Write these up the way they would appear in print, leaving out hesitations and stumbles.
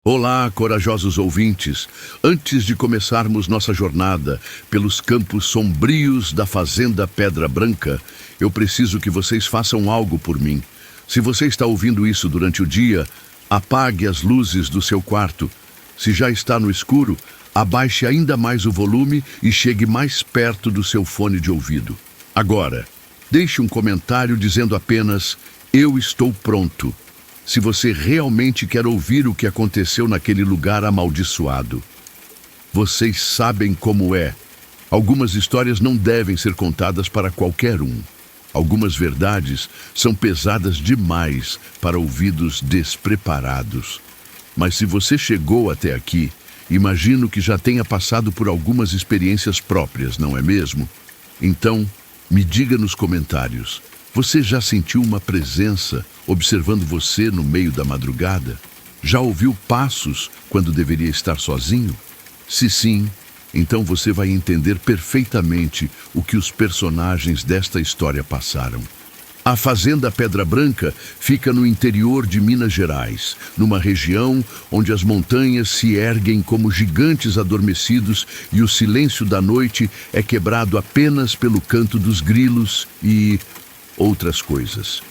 Olá, corajosos ouvintes! Antes de começarmos nossa jornada pelos campos sombrios da Fazenda Pedra Branca, eu preciso que vocês façam algo por mim. Se você está ouvindo isso durante o dia, apague as luzes do seu quarto. Se já está no escuro, abaixe ainda mais o volume e chegue mais perto do seu fone de ouvido. Agora, deixe um comentário dizendo apenas: "Eu estou pronto", se você realmente quer ouvir o que aconteceu naquele lugar amaldiçoado. Vocês sabem como é. Algumas histórias não devem ser contadas para qualquer um. Algumas verdades são pesadas demais para ouvidos despreparados. Mas se você chegou até aqui, imagino que já tenha passado por algumas experiências próprias, não é mesmo? Então, me diga nos comentários: você já sentiu uma presença observando você no meio da madrugada? Já ouviu passos quando deveria estar sozinho? Se sim, então você vai entender perfeitamente o que os personagens desta história passaram. A Fazenda Pedra Branca fica no interior de Minas Gerais, numa região onde as montanhas se erguem como gigantes adormecidos e o silêncio da noite é quebrado apenas pelo canto dos grilos e outras coisas.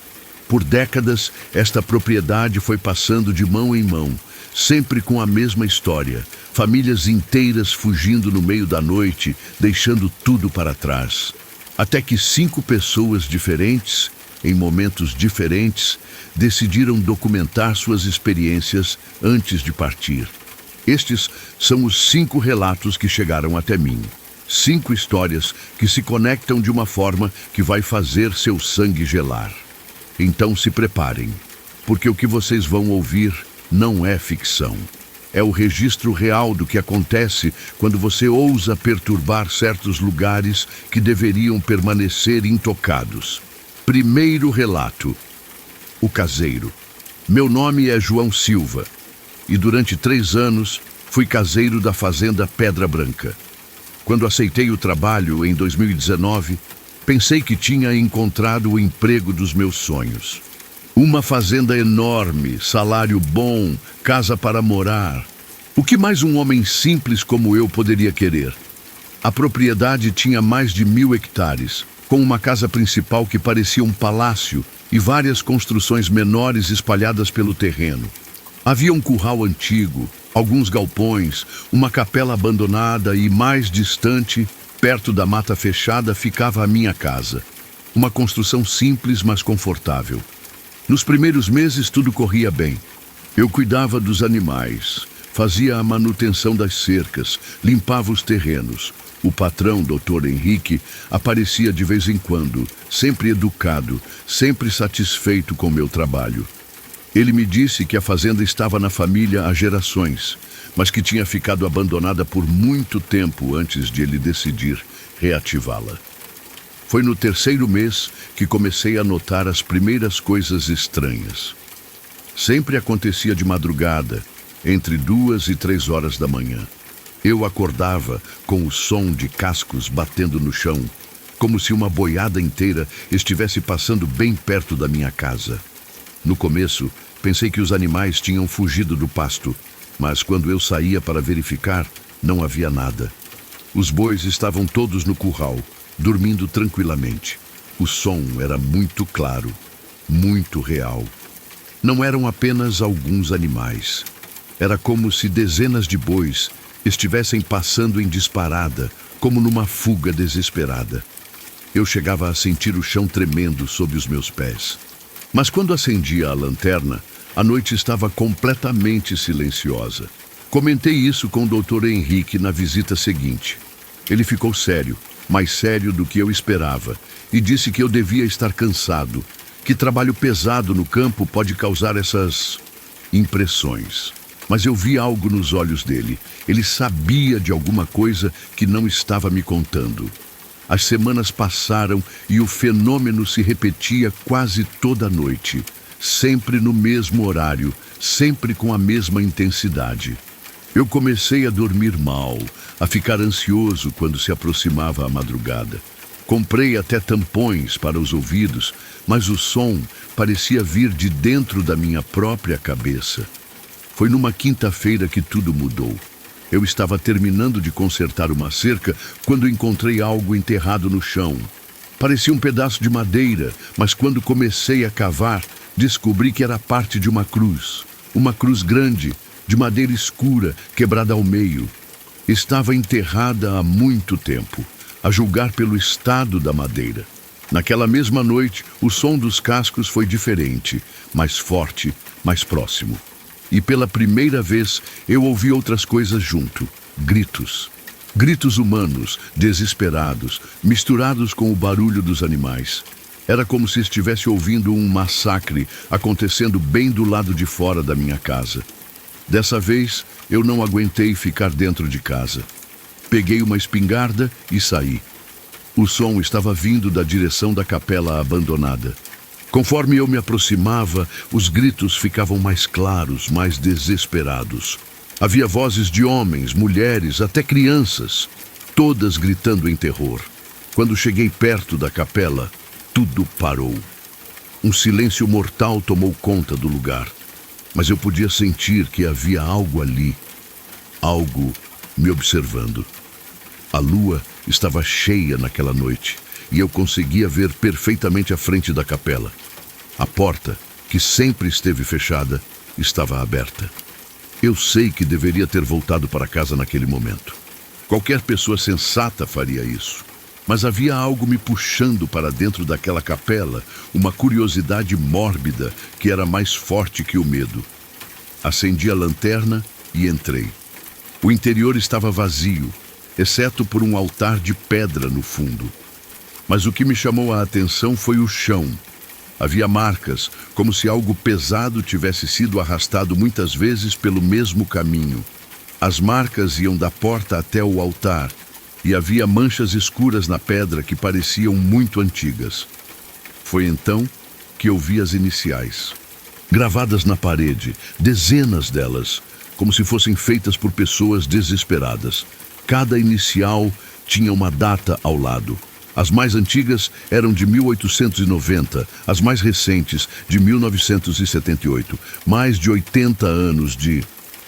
Por décadas, esta propriedade foi passando de mão em mão, sempre com a mesma história: famílias inteiras fugindo no meio da noite, deixando tudo para trás. Até que 5 pessoas diferentes, em momentos diferentes, decidiram documentar suas experiências antes de partir. Estes são os 5 relatos que chegaram até mim. 5 histórias que se conectam de uma forma que vai fazer seu sangue gelar. Então se preparem, porque o que vocês vão ouvir não é ficção. É o registro real do que acontece quando você ousa perturbar certos lugares que deveriam permanecer intocados. Primeiro relato: o caseiro. Meu nome é João Silva e durante 3 anos fui caseiro da Fazenda Pedra Branca. Quando aceitei o trabalho em 2019, pensei que tinha encontrado o emprego dos meus sonhos. Uma fazenda enorme, salário bom, casa para morar. O que mais um homem simples como eu poderia querer? A propriedade tinha mais de 1.000 hectares, com uma casa principal que parecia um palácio e várias construções menores espalhadas pelo terreno. Havia um curral antigo, alguns galpões, uma capela abandonada e, mais distante, perto da mata fechada, ficava a minha casa. Uma construção simples, mas confortável. Nos primeiros meses tudo corria bem. Eu cuidava dos animais, fazia a manutenção das cercas, limpava os terrenos. O patrão, Dr. Henrique, aparecia de vez em quando, sempre educado, sempre satisfeito com meu trabalho. Ele me disse que a fazenda estava na família há gerações, mas que tinha ficado abandonada por muito tempo antes de ele decidir reativá-la. Foi no 3º mês que comecei a notar as primeiras coisas estranhas. Sempre acontecia de madrugada, entre 2 e 3 horas da manhã. Eu acordava com o som de cascos batendo no chão, como se uma boiada inteira estivesse passando bem perto da minha casa. No começo, pensei que os animais tinham fugido do pasto, mas quando eu saía para verificar, não havia nada. Os bois estavam todos no curral, dormindo tranquilamente. O som era muito claro, muito real. Não eram apenas alguns animais. Era como se dezenas de bois estivessem passando em disparada, como numa fuga desesperada. Eu chegava a sentir o chão tremendo sob os meus pés. Mas quando acendia a lanterna, a noite estava completamente silenciosa. Comentei isso com o Dr. Henrique na visita seguinte. Ele ficou sério, mais sério do que eu esperava, e disse que eu devia estar cansado, que trabalho pesado no campo pode causar essas impressões. Mas eu vi algo nos olhos dele. Ele sabia de alguma coisa que não estava me contando. As semanas passaram e o fenômeno se repetia quase toda noite, sempre no mesmo horário, sempre com a mesma intensidade. Eu comecei a dormir mal, a ficar ansioso quando se aproximava a madrugada. Comprei até tampões para os ouvidos, mas o som parecia vir de dentro da minha própria cabeça. Foi numa quinta-feira que tudo mudou. Eu estava terminando de consertar uma cerca quando encontrei algo enterrado no chão. Parecia um pedaço de madeira, mas quando comecei a cavar, descobri que era parte de uma cruz. Uma cruz grande, de madeira escura, quebrada ao meio. Estava enterrada há muito tempo, a julgar pelo estado da madeira. Naquela mesma noite, o som dos cascos foi diferente, mais forte, mais próximo. E pela primeira vez, eu ouvi outras coisas junto, gritos. Gritos humanos, desesperados, misturados com o barulho dos animais. Era como se estivesse ouvindo um massacre acontecendo bem do lado de fora da minha casa. Dessa vez, eu não aguentei ficar dentro de casa. Peguei uma espingarda e saí. O som estava vindo da direção da capela abandonada. Conforme eu me aproximava, os gritos ficavam mais claros, mais desesperados. Havia vozes de homens, mulheres, até crianças, todas gritando em terror. Quando cheguei perto da capela, tudo parou. Um silêncio mortal tomou conta do lugar, mas eu podia sentir que havia algo ali, algo me observando. A lua estava cheia naquela noite e eu conseguia ver perfeitamente a frente da capela. A porta, que sempre esteve fechada, estava aberta. Eu sei que deveria ter voltado para casa naquele momento. Qualquer pessoa sensata faria isso. Mas havia algo me puxando para dentro daquela capela, uma curiosidade mórbida que era mais forte que o medo. Acendi a lanterna e entrei. O interior estava vazio, exceto por um altar de pedra no fundo. Mas o que me chamou a atenção foi o chão. Havia marcas, como se algo pesado tivesse sido arrastado muitas vezes pelo mesmo caminho. As marcas iam da porta até o altar, e havia manchas escuras na pedra que pareciam muito antigas. Foi então que eu vi as iniciais. Gravadas na parede, dezenas delas, como se fossem feitas por pessoas desesperadas. Cada inicial tinha uma data ao lado. As mais antigas eram de 1890, as mais recentes de 1978. Mais de 80 anos de...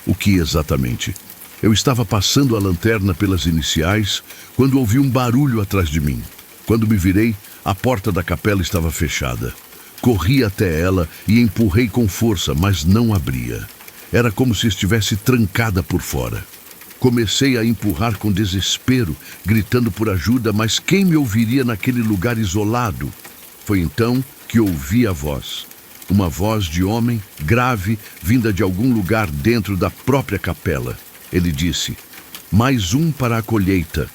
O que exatamente? Eu estava passando a lanterna pelas iniciais quando ouvi um barulho atrás de mim. Quando me virei, a porta da capela estava fechada. Corri até ela e empurrei com força, mas não abria. Era como se estivesse trancada por fora. Comecei a empurrar com desespero, gritando por ajuda, mas quem me ouviria naquele lugar isolado? Foi então que ouvi a voz. Uma voz de homem, grave, vinda de algum lugar dentro da própria capela. Ele disse, mais um para a colheita.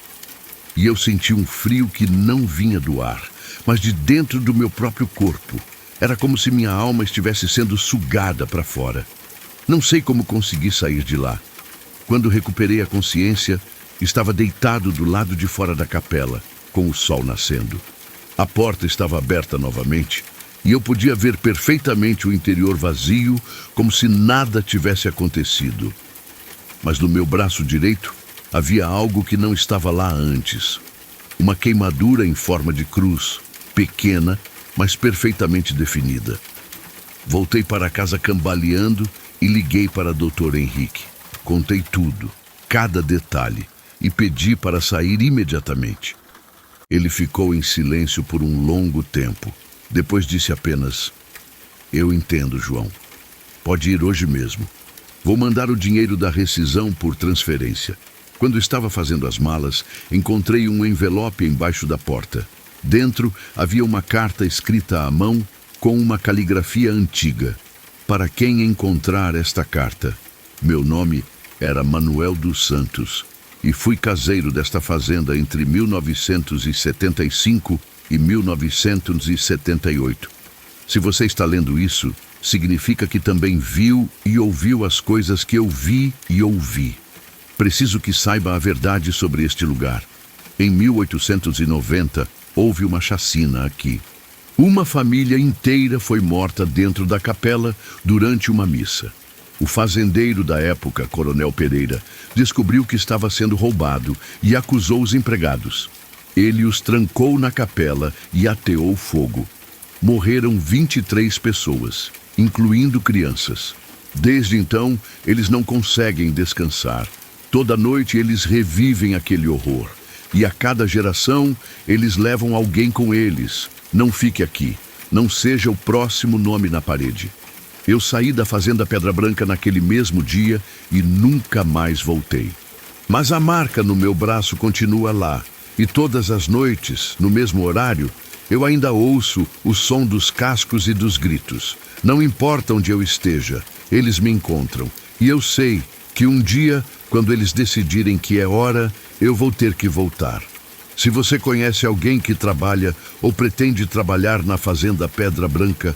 E eu senti um frio que não vinha do ar, mas de dentro do meu próprio corpo. Era como se minha alma estivesse sendo sugada para fora. Não sei como consegui sair de lá. Quando recuperei a consciência, estava deitado do lado de fora da capela, com o sol nascendo. A porta estava aberta novamente e eu podia ver perfeitamente o interior vazio, como se nada tivesse acontecido. Mas no meu braço direito havia algo que não estava lá antes. Uma queimadura em forma de cruz, pequena, mas perfeitamente definida. Voltei para casa cambaleando e liguei para Dr. Henrique. Contei tudo, cada detalhe, e pedi para sair imediatamente. Ele ficou em silêncio por um longo tempo. Depois disse apenas, eu entendo, João. Pode ir hoje mesmo. Vou mandar o dinheiro da rescisão por transferência. Quando estava fazendo as malas, encontrei um envelope embaixo da porta. Dentro havia uma carta escrita à mão com uma caligrafia antiga. Para quem encontrar esta carta, meu nome era Manuel dos Santos e fui caseiro desta fazenda entre 1975 e 1978. Se você está lendo isso, significa que também viu e ouviu as coisas que eu vi e ouvi. Preciso que saiba a verdade sobre este lugar. Em 1890, houve uma chacina aqui. Uma família inteira foi morta dentro da capela durante uma missa. O fazendeiro da época, Coronel Pereira, descobriu que estava sendo roubado e acusou os empregados. Ele os trancou na capela e ateou fogo. Morreram 23 pessoas, incluindo crianças. Desde então, eles não conseguem descansar. Toda noite eles revivem aquele horror. E a cada geração, eles levam alguém com eles. Não fique aqui. Não seja o próximo nome na parede. Eu saí da Fazenda Pedra Branca naquele mesmo dia e nunca mais voltei. Mas a marca no meu braço continua lá. E todas as noites, no mesmo horário, eu ainda ouço o som dos cascos e dos gritos. Não importa onde eu esteja, eles me encontram. E eu sei que um dia, quando eles decidirem que é hora, eu vou ter que voltar. Se você conhece alguém que trabalha ou pretende trabalhar na Fazenda Pedra Branca,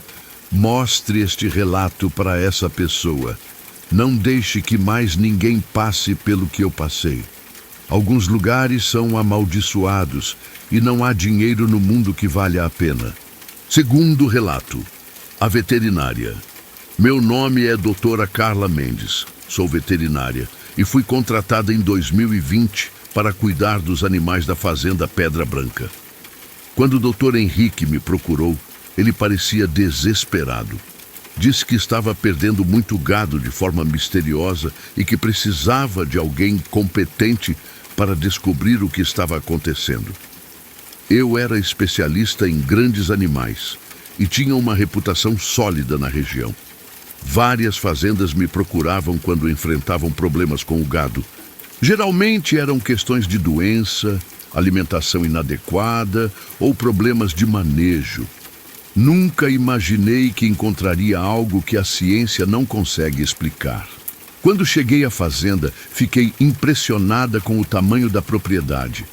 mostre este relato para essa pessoa. Não deixe que mais ninguém passe pelo que eu passei. Alguns lugares são amaldiçoados e não há dinheiro no mundo que valha a pena. Segundo relato, a veterinária. Meu nome é doutora Carla Mendes. Sou veterinária e fui contratada em 2020 para cuidar dos animais da Fazenda Pedra Branca. Quando o doutor Henrique me procurou, ele parecia desesperado. Disse que estava perdendo muito gado de forma misteriosa e que precisava de alguém competente para descobrir o que estava acontecendo. Eu era especialista em grandes animais e tinha uma reputação sólida na região. Várias fazendas me procuravam quando enfrentavam problemas com o gado. Geralmente eram questões de doença, alimentação inadequada ou problemas de manejo. Nunca imaginei que encontraria algo que a ciência não consegue explicar. Quando cheguei à fazenda, fiquei impressionada com o tamanho da propriedade.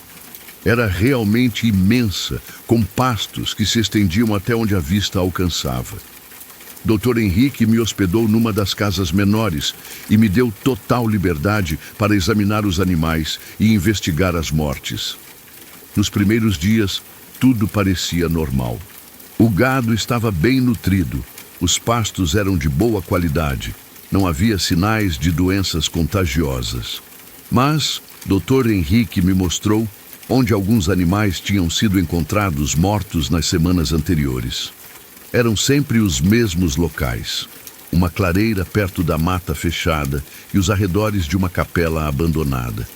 Era realmente imensa, com pastos que se estendiam até onde a vista alcançava. Dr. Henrique me hospedou numa das casas menores e me deu total liberdade para examinar os animais e investigar as mortes. Nos primeiros dias, tudo parecia normal. O gado estava bem nutrido, os pastos eram de boa qualidade, não havia sinais de doenças contagiosas. Mas Dr. Henrique me mostrou onde alguns animais tinham sido encontrados mortos nas semanas anteriores. Eram sempre os mesmos locais, uma clareira perto da mata fechada e os arredores de uma capela abandonada.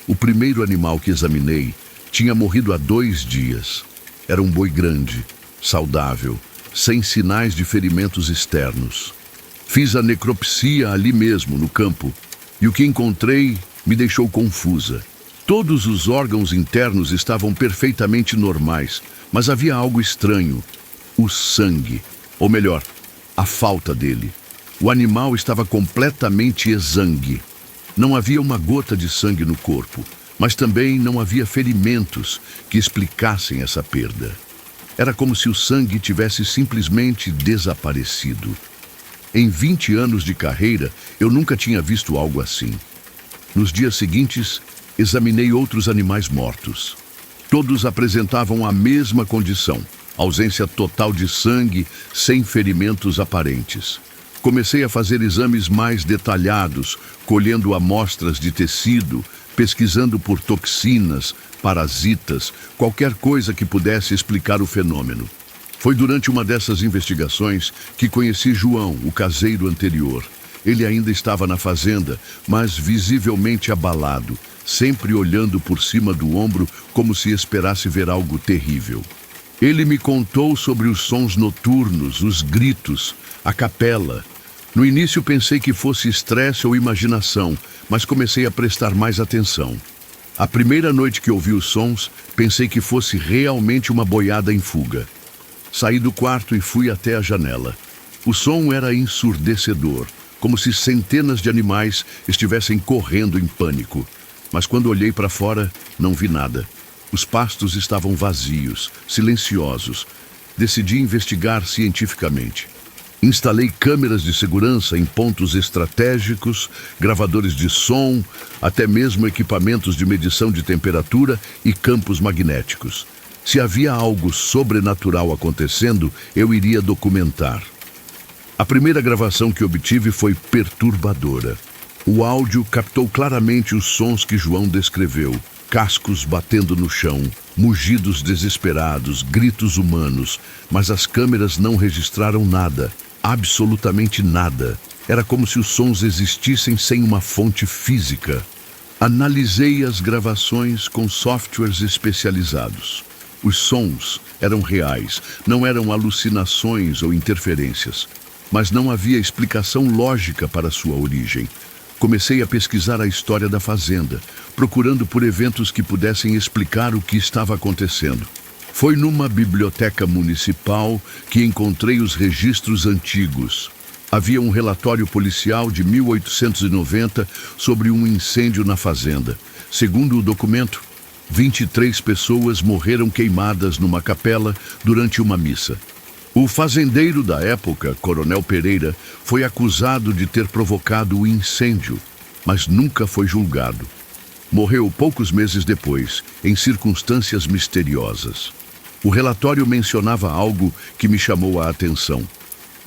O primeiro animal que examinei tinha morrido há 2 dias. Era um boi grande, saudável, sem sinais de ferimentos externos. Fiz a necropsia ali mesmo, no campo, e o que encontrei me deixou confusa. Todos os órgãos internos estavam perfeitamente normais, mas havia algo estranho. O sangue, ou melhor, a falta dele. O animal estava completamente exangue. Não havia uma gota de sangue no corpo, mas também não havia ferimentos que explicassem essa perda. Era como se o sangue tivesse simplesmente desaparecido. Em 20 anos de carreira, eu nunca tinha visto algo assim. Nos dias seguintes, examinei outros animais mortos. Todos apresentavam a mesma condição: ausência total de sangue, sem ferimentos aparentes. Comecei a fazer exames mais detalhados, colhendo amostras de tecido, pesquisando por toxinas, parasitas, qualquer coisa que pudesse explicar o fenômeno. Foi durante uma dessas investigações que conheci João, o caseiro anterior. Ele ainda estava na fazenda, mas visivelmente abalado, sempre olhando por cima do ombro como se esperasse ver algo terrível. Ele me contou sobre os sons noturnos, os gritos, a capela. No início pensei que fosse estresse ou imaginação, mas comecei a prestar mais atenção. A primeira noite que ouvi os sons, pensei que fosse realmente uma boiada em fuga. Saí do quarto e fui até a janela. O som era ensurdecedor, como se centenas de animais estivessem correndo em pânico. Mas quando olhei para fora, não vi nada. Os pastos estavam vazios, silenciosos. Decidi investigar cientificamente. Instalei câmeras de segurança em pontos estratégicos, gravadores de som, até mesmo equipamentos de medição de temperatura e campos magnéticos. Se havia algo sobrenatural acontecendo, eu iria documentar. A primeira gravação que obtive foi perturbadora. O áudio captou claramente os sons que João descreveu: cascos batendo no chão, mugidos desesperados, gritos humanos, mas as câmeras não registraram nada, absolutamente nada. Era como se os sons existissem sem uma fonte física. Analisei as gravações com softwares especializados. Os sons eram reais, não eram alucinações ou interferências. Mas não havia explicação lógica para sua origem. Comecei a pesquisar a história da fazenda, procurando por eventos que pudessem explicar o que estava acontecendo. Foi numa biblioteca municipal que encontrei os registros antigos. Havia um relatório policial de 1890 sobre um incêndio na fazenda. Segundo o documento, 23 pessoas morreram queimadas numa capela durante uma missa. O fazendeiro da época, Coronel Pereira, foi acusado de ter provocado o incêndio, mas nunca foi julgado. Morreu poucos meses depois, em circunstâncias misteriosas. O relatório mencionava algo que me chamou a atenção.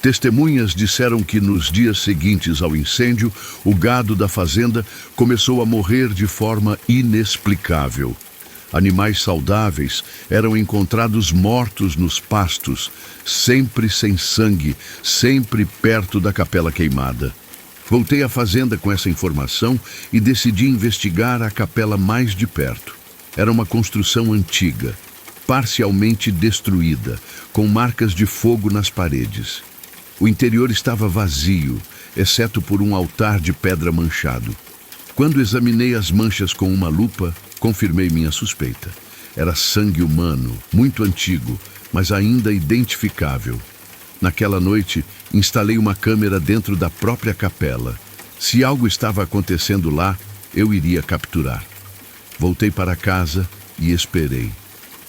Testemunhas disseram que nos dias seguintes ao incêndio, o gado da fazenda começou a morrer de forma inexplicável. Animais saudáveis eram encontrados mortos nos pastos, sempre sem sangue, sempre perto da capela queimada. Voltei à fazenda com essa informação e decidi investigar a capela mais de perto. Era uma construção antiga, parcialmente destruída, com marcas de fogo nas paredes. O interior estava vazio, exceto por um altar de pedra manchado. Quando examinei as manchas com uma lupa, confirmei minha suspeita. Era sangue humano, muito antigo, mas ainda identificável. Naquela noite, instalei uma câmera dentro da própria capela. Se algo estava acontecendo lá, eu iria capturar. Voltei para casa e esperei.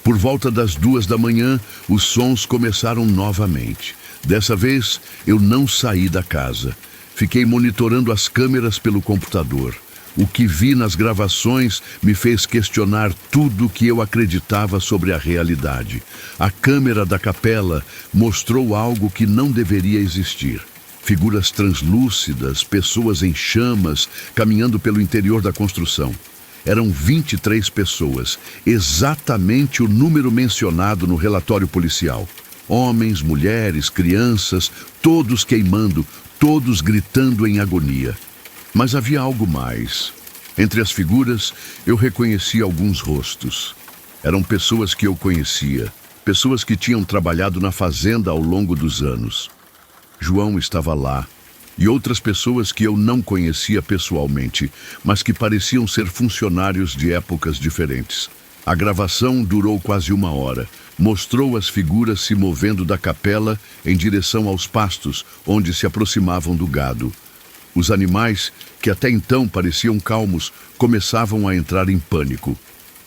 Por volta das 2 da manhã, os sons começaram novamente. Dessa vez, eu não saí da casa. Fiquei monitorando as câmeras pelo computador. O que vi nas gravações me fez questionar tudo o que eu acreditava sobre a realidade. A câmera da capela mostrou algo que não deveria existir. Figuras translúcidas, pessoas em chamas, caminhando pelo interior da construção. Eram 23 pessoas, exatamente o número mencionado no relatório policial. Homens, mulheres, crianças, todos queimando, todos gritando em agonia. Mas havia algo mais. Entre as figuras, eu reconheci alguns rostos. Eram pessoas que eu conhecia, pessoas que tinham trabalhado na fazenda ao longo dos anos. João estava lá, e outras pessoas que eu não conhecia pessoalmente, mas que pareciam ser funcionários de épocas diferentes. A gravação durou quase 1 hora. Mostrou as figuras se movendo da capela em direção aos pastos, onde se aproximavam do gado. Os animais, que até então pareciam calmos, começavam a entrar em pânico.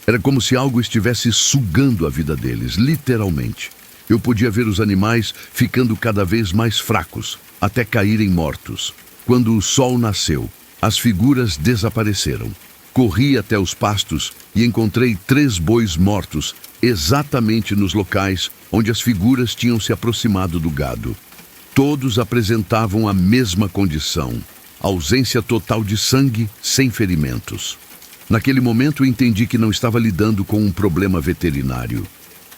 Era como se algo estivesse sugando a vida deles, literalmente. Eu podia ver os animais ficando cada vez mais fracos, até caírem mortos. Quando o sol nasceu, as figuras desapareceram. Corri até os pastos e encontrei 3 bois mortos, exatamente nos locais onde as figuras tinham se aproximado do gado. Todos apresentavam a mesma condição: ausência total de sangue, sem ferimentos. Naquele momento entendi que não estava lidando com um problema veterinário.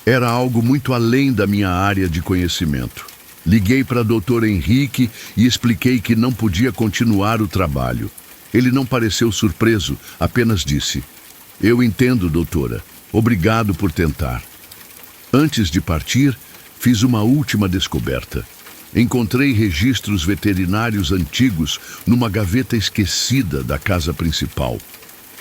Era algo muito além da minha área de conhecimento. Liguei para o Dr. Henrique e expliquei que não podia continuar o trabalho. Ele não pareceu surpreso, apenas disse: "Eu entendo, doutora. Obrigado por tentar." Antes de partir, fiz uma última descoberta. Encontrei registros veterinários antigos numa gaveta esquecida da casa principal.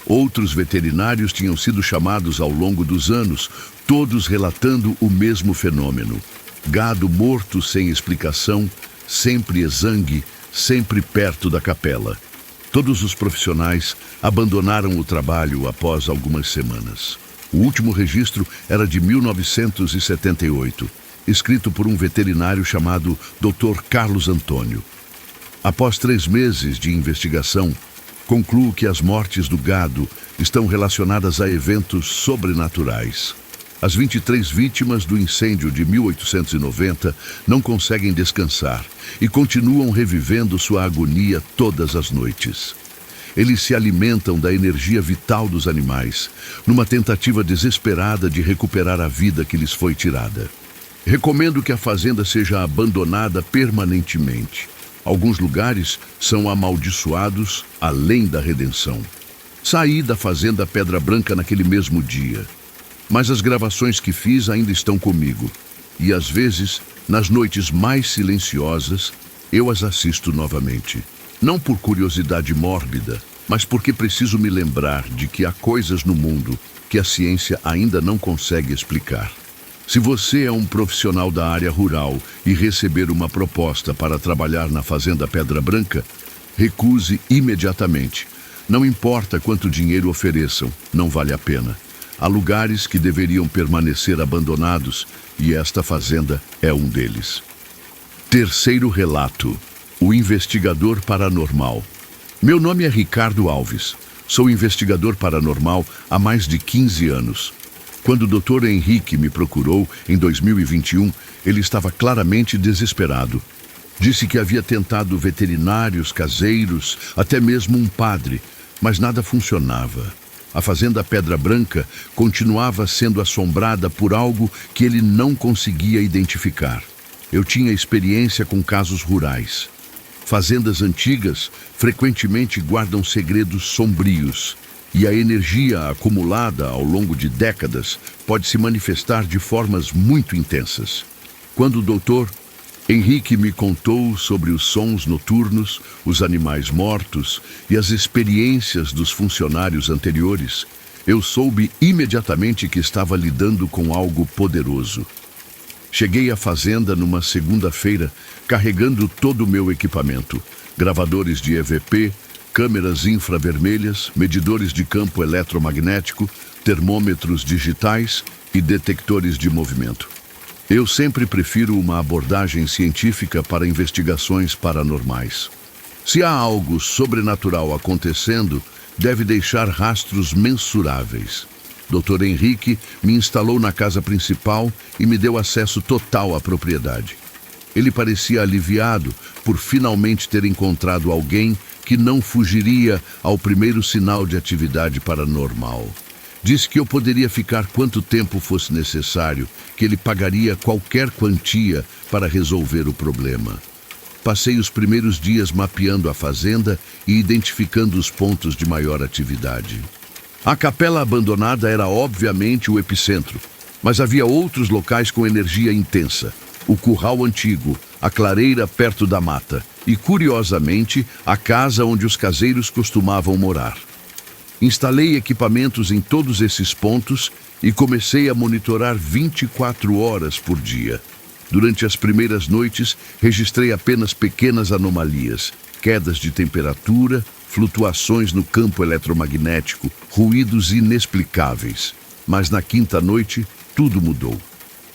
Outros veterinários tinham sido chamados ao longo dos anos, todos relatando o mesmo fenômeno. Gado morto sem explicação, sempre exangue, sempre perto da capela. Todos os profissionais abandonaram o trabalho após algumas semanas. O último registro era de 1978, escrito por um veterinário chamado Dr. Carlos Antônio. Após 3 meses de investigação, concluo que as mortes do gado estão relacionadas a eventos sobrenaturais. As 23 vítimas do incêndio de 1890 não conseguem descansar e continuam revivendo sua agonia todas as noites. Eles se alimentam da energia vital dos animais, numa tentativa desesperada de recuperar a vida que lhes foi tirada. Recomendo que a fazenda seja abandonada permanentemente. Alguns lugares são amaldiçoados além da redenção. Saí da fazenda Pedra Branca naquele mesmo dia, mas as gravações que fiz ainda estão comigo. E às vezes, nas noites mais silenciosas, eu as assisto novamente. Não por curiosidade mórbida, mas porque preciso me lembrar de que há coisas no mundo que a ciência ainda não consegue explicar. Se você é um profissional da área rural e receber uma proposta para trabalhar na fazenda Pedra Branca, recuse imediatamente. Não importa quanto dinheiro ofereçam, não vale a pena. Há lugares que deveriam permanecer abandonados e esta fazenda é um deles. Terceiro relato: o investigador paranormal. Meu nome é Ricardo Alves. Sou investigador paranormal há mais de 15 anos. Quando o Dr. Henrique me procurou em 2021, ele estava claramente desesperado. Disse que havia tentado veterinários, caseiros, até mesmo um padre, mas nada funcionava. A fazenda Pedra Branca continuava sendo assombrada por algo que ele não conseguia identificar. Eu tinha experiência com casos rurais. Fazendas antigas frequentemente guardam segredos sombrios, e a energia acumulada ao longo de décadas pode se manifestar de formas muito intensas. Quando o doutor Henrique me contou sobre os sons noturnos, os animais mortos e as experiências dos funcionários anteriores, eu soube imediatamente que estava lidando com algo poderoso. Cheguei à fazenda numa segunda-feira, carregando todo o meu equipamento: gravadores de EVP, câmeras infravermelhas, medidores de campo eletromagnético, termômetros digitais e detectores de movimento. Eu sempre prefiro uma abordagem científica para investigações paranormais. Se há algo sobrenatural acontecendo, deve deixar rastros mensuráveis. Dr. Henrique me instalou na casa principal e me deu acesso total à propriedade. Ele parecia aliviado por finalmente ter encontrado alguém que não fugiria ao primeiro sinal de atividade paranormal. Disse que eu poderia ficar quanto tempo fosse necessário, que ele pagaria qualquer quantia para resolver o problema. Passei os primeiros dias mapeando a fazenda e identificando os pontos de maior atividade. A capela abandonada era obviamente o epicentro, mas havia outros locais com energia intensa: o curral antigo, a clareira perto da mata e, curiosamente, a casa onde os caseiros costumavam morar. Instalei equipamentos em todos esses pontos e comecei a monitorar 24 horas por dia. Durante as primeiras noites, registrei apenas pequenas anomalias: quedas de temperatura, flutuações no campo eletromagnético, ruídos inexplicáveis. Mas na quinta noite, tudo mudou.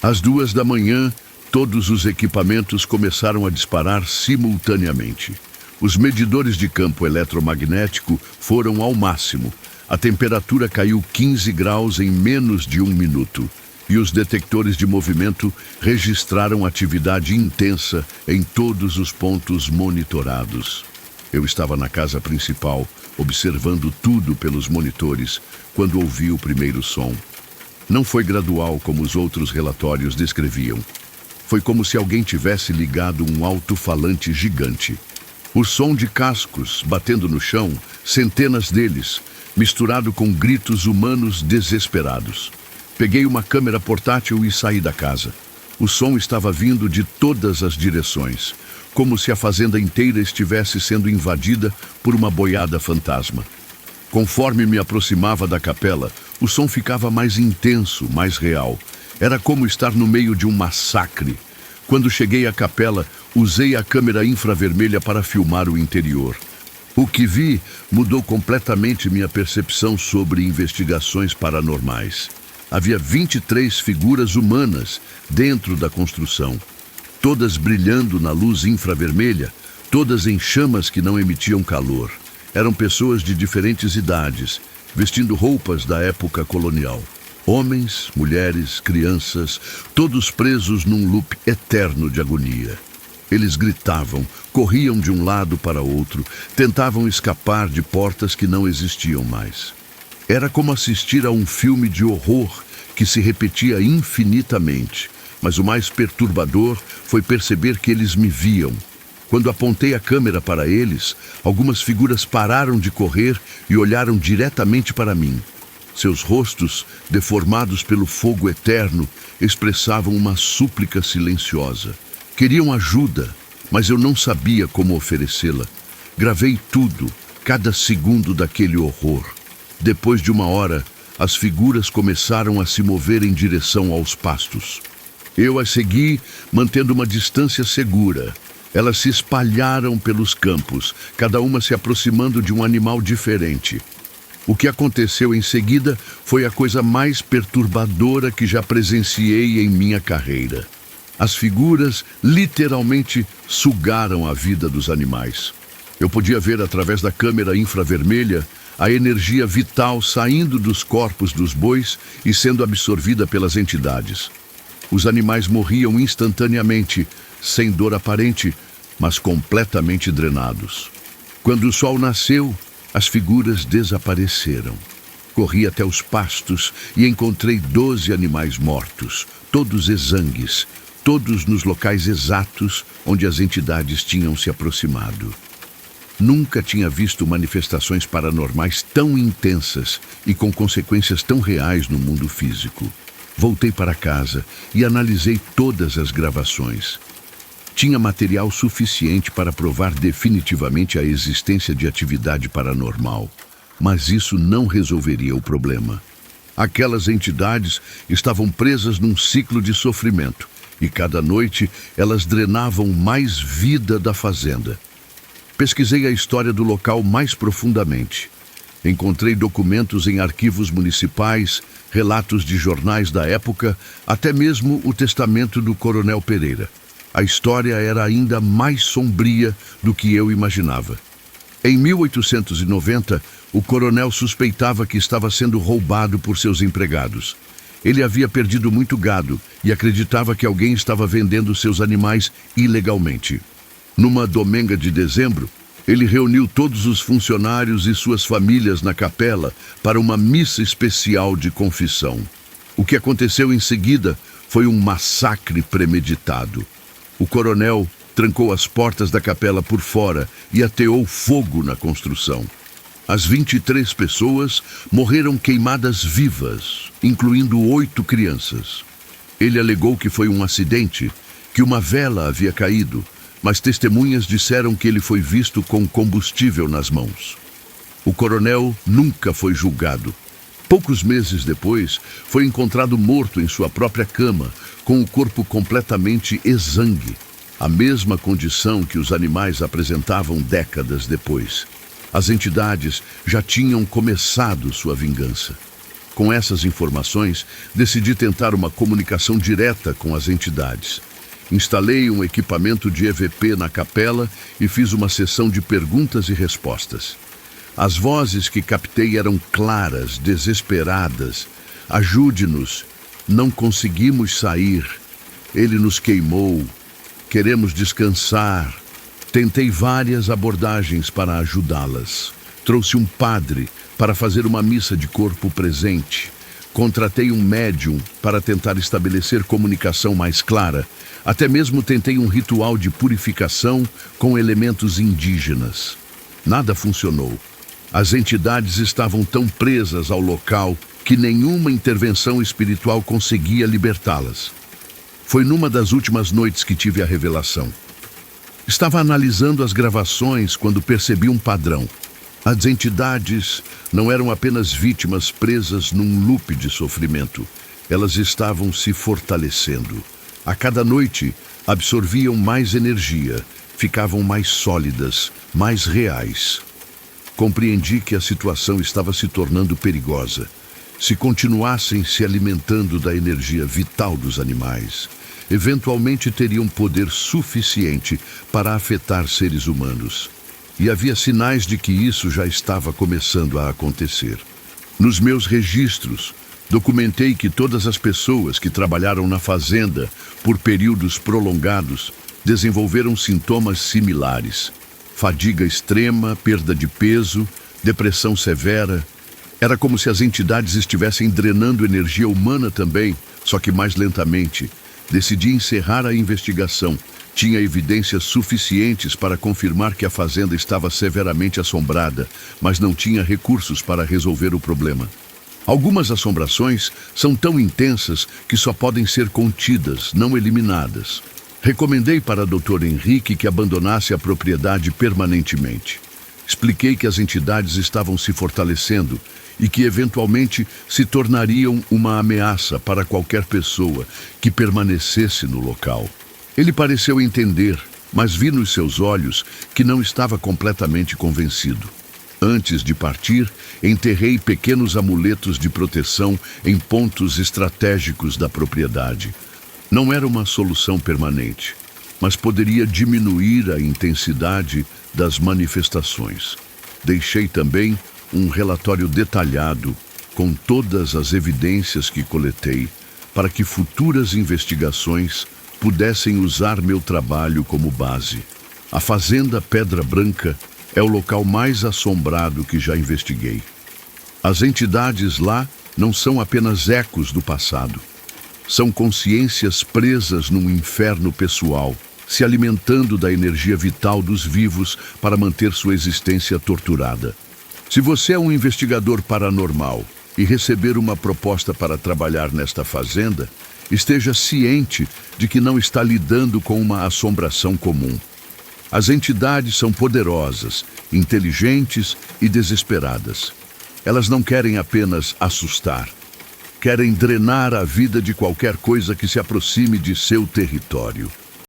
Às 2 da manhã, todos os equipamentos começaram a disparar simultaneamente. Os medidores de campo eletromagnético foram ao máximo. A temperatura caiu 15 graus em menos de 1 minuto. E os detectores de movimento registraram atividade intensa em todos os pontos monitorados. Eu estava na casa principal, observando tudo pelos monitores, quando ouvi o primeiro som. Não foi gradual como os outros relatórios descreviam. Foi como se alguém tivesse ligado um alto-falante gigante. O som de cascos batendo no chão, centenas deles, misturado com gritos humanos desesperados. Peguei uma câmera portátil e saí da casa. O som estava vindo de todas as direções, como se a fazenda inteira estivesse sendo invadida por uma boiada fantasma. Conforme me aproximava da capela, o som ficava mais intenso, mais real. Era como estar no meio de um massacre. Quando cheguei à capela, usei a câmera infravermelha para filmar o interior. O que vi mudou completamente minha percepção sobre investigações paranormais. Havia 23 figuras humanas dentro da construção, todas brilhando na luz infravermelha, todas em chamas que não emitiam calor. Eram pessoas de diferentes idades, vestindo roupas da época colonial. Homens, mulheres, crianças, todos presos num loop eterno de agonia. Eles gritavam, corriam de um lado para outro, tentavam escapar de portas que não existiam mais. Era como assistir a um filme de horror que se repetia infinitamente, mas o mais perturbador foi perceber que eles me viam. Quando apontei a câmera para eles, algumas figuras pararam de correr e olharam diretamente para mim. Seus rostos, deformados pelo fogo eterno, expressavam uma súplica silenciosa. Queriam ajuda, mas eu não sabia como oferecê-la. Gravei tudo, cada segundo daquele horror. Depois de 1 hora, as figuras começaram a se mover em direção aos pastos. Eu as segui, mantendo uma distância segura. Elas se espalharam pelos campos, cada uma se aproximando de um animal diferente. O que aconteceu em seguida foi a coisa mais perturbadora que já presenciei em minha carreira. As figuras literalmente sugaram a vida dos animais. Eu podia ver através da câmera infravermelha a energia vital saindo dos corpos dos bois e sendo absorvida pelas entidades. Os animais morriam instantaneamente, sem dor aparente, mas completamente drenados. Quando o sol nasceu, as figuras desapareceram. Corri até os pastos e encontrei 12 animais mortos, todos exangues, todos nos locais exatos onde as entidades tinham se aproximado. Nunca tinha visto manifestações paranormais tão intensas e com consequências tão reais no mundo físico. Voltei para casa e analisei todas as gravações. Tinha material suficiente para provar definitivamente a existência de atividade paranormal, mas isso não resolveria o problema. Aquelas entidades estavam presas num ciclo de sofrimento e cada noite elas drenavam mais vida da fazenda. Pesquisei a história do local mais profundamente. Encontrei documentos em arquivos municipais, relatos de jornais da época, até mesmo o testamento do Coronel Pereira. A história era ainda mais sombria do que eu imaginava. Em 1890, o coronel suspeitava que estava sendo roubado por seus empregados. Ele havia perdido muito gado e acreditava que alguém estava vendendo seus animais ilegalmente. Numa dominga de dezembro, ele reuniu todos os funcionários e suas famílias na capela para uma missa especial de confissão. O que aconteceu em seguida foi um massacre premeditado. O coronel trancou as portas da capela por fora e ateou fogo na construção. As 23 pessoas morreram queimadas vivas, incluindo 8 crianças. Ele alegou que foi um acidente, que uma vela havia caído, mas testemunhas disseram que ele foi visto com combustível nas mãos. O coronel nunca foi julgado. Poucos meses depois, foi encontrado morto em sua própria cama, com o corpo completamente exangue, a mesma condição que os animais apresentavam décadas depois. As entidades já tinham começado sua vingança. Com essas informações, decidi tentar uma comunicação direta com as entidades. Instalei um equipamento de EVP na capela e fiz uma sessão de perguntas e respostas. As vozes que captei eram claras, desesperadas. Ajude-nos, não conseguimos sair. Ele nos queimou. Queremos descansar. Tentei várias abordagens para ajudá-las. Trouxe um padre para fazer uma missa de corpo presente. Contratei um médium para tentar estabelecer comunicação mais clara. Até mesmo tentei um ritual de purificação com elementos indígenas. Nada funcionou. As entidades estavam tão presas ao local que nenhuma intervenção espiritual conseguia libertá-las. Foi numa das últimas noites que tive a revelação. Estava analisando as gravações quando percebi um padrão. As entidades não eram apenas vítimas presas num loop de sofrimento. Elas estavam se fortalecendo. A cada noite, absorviam mais energia, ficavam mais sólidas, mais reais. Compreendi que a situação estava se tornando perigosa. Se continuassem se alimentando da energia vital dos animais, eventualmente teriam poder suficiente para afetar seres humanos. E havia sinais de que isso já estava começando a acontecer. Nos meus registros, documentei que todas as pessoas que trabalharam na fazenda por períodos prolongados desenvolveram sintomas similares. Fadiga extrema, perda de peso, depressão severa. Era como se as entidades estivessem drenando energia humana também, só que mais lentamente. Decidi encerrar a investigação, Tinha evidências suficientes para confirmar que a fazenda estava severamente assombrada, mas não tinha recursos para resolver o problema. Algumas assombrações são tão intensas que só podem ser contidas, não eliminadas. Recomendei para Dr. Henrique que abandonasse a propriedade permanentemente. Expliquei que as entidades estavam se fortalecendo e que eventualmente se tornariam uma ameaça para qualquer pessoa que permanecesse no local. Ele pareceu entender, mas vi nos seus olhos que não estava completamente convencido. Antes de partir, enterrei pequenos amuletos de proteção em pontos estratégicos da propriedade. Não era uma solução permanente, mas poderia diminuir a intensidade das manifestações. Deixei também um relatório detalhado com todas as evidências que coletei para que futuras investigações pudessem usar meu trabalho como base. A Fazenda Pedra Branca é o local mais assombrado que já investiguei. As entidades lá não são apenas ecos do passado. São consciências presas num inferno pessoal, se alimentando da energia vital dos vivos para manter sua existência torturada. Se você é um investigador paranormal e receber uma proposta para trabalhar nesta fazenda, esteja ciente de que não está lidando com uma assombração comum. As entidades são poderosas, inteligentes e desesperadas. Elas não querem apenas assustar. Querem drenar a vida de qualquer coisa que se aproxime de seu território.